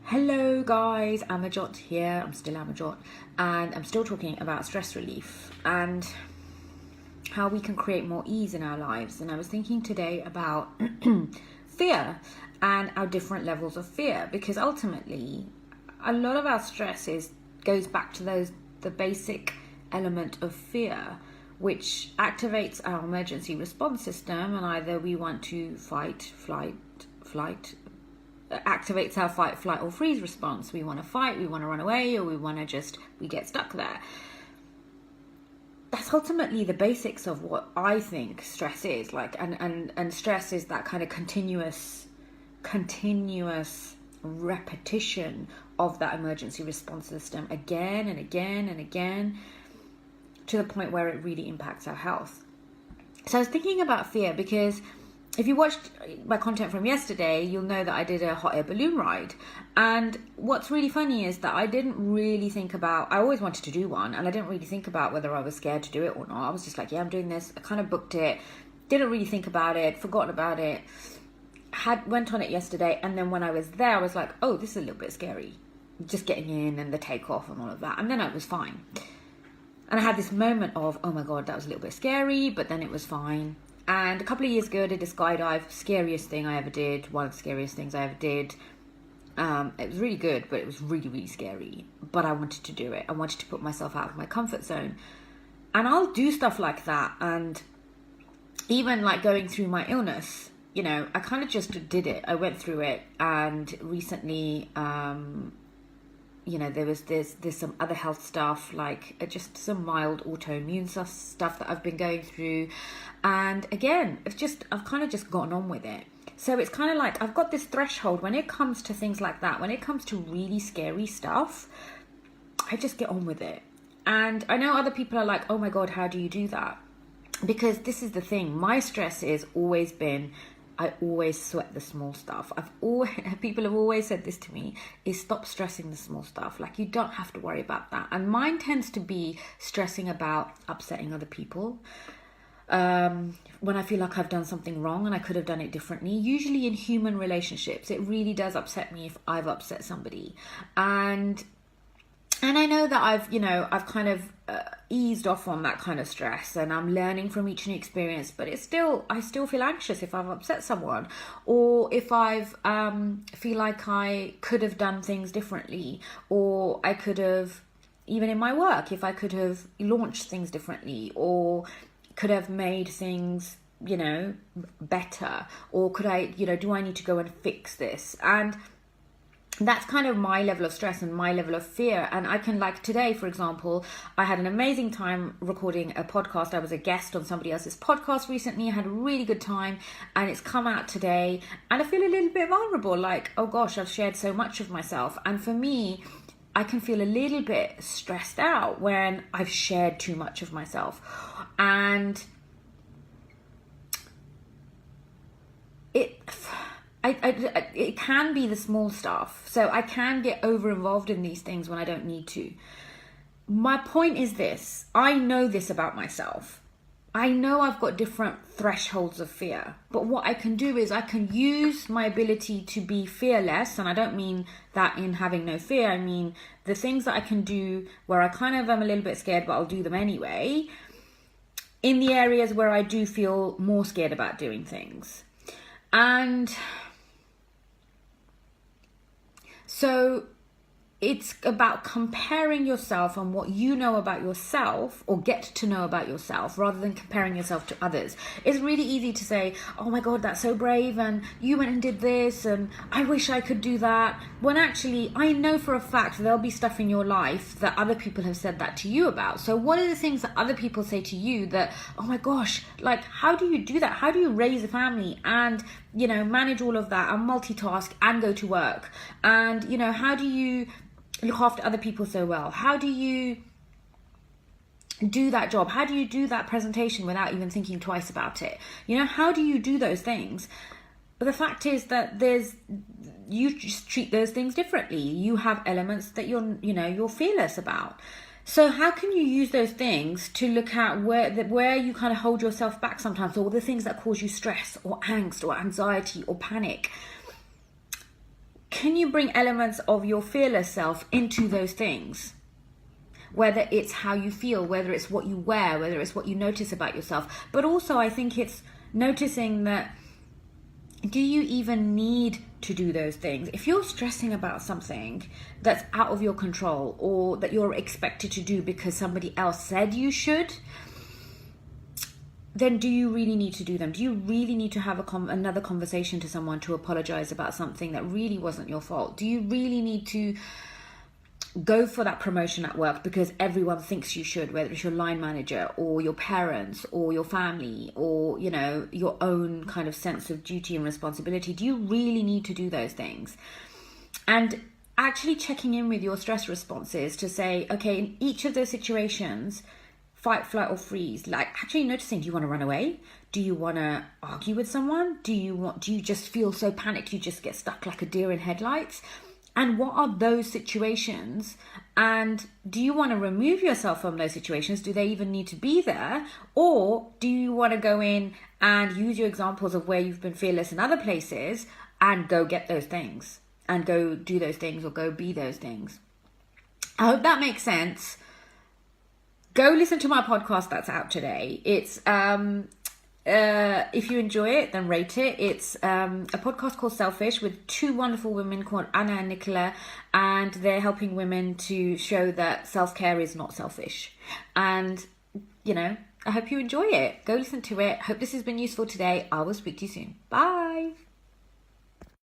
Hello guys, Amajot here. I'm still Amajot, and I'm still talking about stress relief and how we can create more ease in our lives. And I was thinking today about fear and our different levels of fear, because ultimately a lot of our stress goes back to the basic element of fear, which activates our emergency response system, and either we want to fight, flight, activates our fight, flight, or freeze response. We want to fight, we want to run away, or we get stuck there. That's ultimately the basics of what I think stress is like, and stress is that kind of continuous repetition of that emergency response system again and again and again, to the point where it really impacts our health. So I was thinking about fear because if you watched my content from yesterday, you'll know that I did a hot air balloon ride. And what's really funny is that I didn't really think about, I always wanted to do one, and I didn't really think about whether I was scared to do it or not. I was just like, yeah, I'm doing this. I kind of booked it, didn't really think about it, forgotten about it, went on it yesterday. And then when I was there, I was like, oh, this is a little bit scary. Just getting in and the takeoff and all of that. And then it was fine. And I had this moment of, oh my God, that was a little bit scary, but then it was fine. And a couple of years ago, I did a skydive, scariest thing I ever did, one of the scariest things I ever did. It was really good, but it was really, really scary. But I wanted to do it. I wanted to put myself out of my comfort zone. And I'll do stuff like that. And even like going through my illness, I kind of just did it. I went through it. And recently, there's some other health stuff, like just some mild autoimmune stuff that I've been going through. And again, I've kind of just gotten on with it. So it's kind of like I've got this threshold when it comes to things like that. When it comes to really scary stuff, I just get on with it. And I know other people are like, oh my God, how do you do that? Because this is the thing. My stress has always been, I always sweat the small stuff. People have always said this to me, is stop stressing the small stuff. Like, you don't have to worry about that. And mine tends to be stressing about upsetting other people. When I feel like I've done something wrong and I could have done it differently. Usually in human relationships, it really does upset me if I've upset somebody. And I know that I've kind of eased off on that kind of stress, and I'm learning from each new experience, but I still feel anxious if I've upset someone, or if I've feel like I could have done things differently, or I could have, even in my work, if I could have launched things differently, or could have made things, better, or could I, do I need to go and fix this? And that's kind of my level of stress and my level of fear. And I can, like today, for example, I had an amazing time recording a podcast. I was a guest on somebody else's podcast recently. I had a really good time, and it's come out today, and I feel a little bit vulnerable, like, oh gosh, I've shared so much of myself. And for me, I can feel a little bit stressed out when I've shared too much of myself. And it can be the small stuff. So I can get over involved in these things when I don't need to. My point is this. I know this about myself. I know I've got different thresholds of fear, but what I can do is I can use my ability to be fearless. And I don't mean that in having no fear. I mean the things that I can do where I kind of am a little bit scared, but I'll do them anyway, in the areas where I do feel more scared about doing things. And so it's about comparing yourself and what you know about yourself, or get to know about yourself, rather than comparing yourself to others. It's really easy to say, oh my God, that's so brave, and you went and did this, and I wish I could do that. When actually, I know for a fact there'll be stuff in your life that other people have said that to you about. So what are the things that other people say to you that, oh my gosh, like, how do you do that? How do you raise a family and, manage all of that and multitask and go to work? And, how do you look after other people so well? How do you do that job? How do you do that presentation without even thinking twice about it? How do you do those things? But the fact is that you just treat those things differently. You have elements that you're fearless about. So how can you use those things to look at where you kind of hold yourself back sometimes, or the things that cause you stress or angst or anxiety or panic? can you bring elements of your fearless self into those things? Whether it's how you feel, whether it's what you wear, whether it's what you notice about yourself. But also I think it's noticing that, do you even need to do those things? If you're stressing about something that's out of your control, or that you're expected to do because somebody else said you should, then do you really need to do them? Do you really need to have another conversation to someone to apologize about something that really wasn't your fault? Do you really need to go for that promotion at work because everyone thinks you should, whether it's your line manager or your parents or your family or, you know, your own kind of sense of duty and responsibility? Do you really need to do those things? And actually checking in with your stress responses to say, okay, in each of those situations, fight, flight, or freeze, like actually noticing, do you want to run away? Do you want to argue with someone? Do you just feel so panicked you just get stuck like a deer in headlights? And what are those situations? And do you want to remove yourself from those situations? Do they even need to be there? Or do you want to go in and use your examples of where you've been fearless in other places and go get those things and go do those things or go be those things? I hope that makes sense. Go listen to my podcast that's out today. It's if you enjoy it, then rate it. It's a podcast called Selfish with two wonderful women called Anna and Nicola, and they're helping women to show that self-care is not selfish. And, you know, I hope you enjoy it. Go listen to it. Hope this has been useful today. I will speak to you soon. Bye.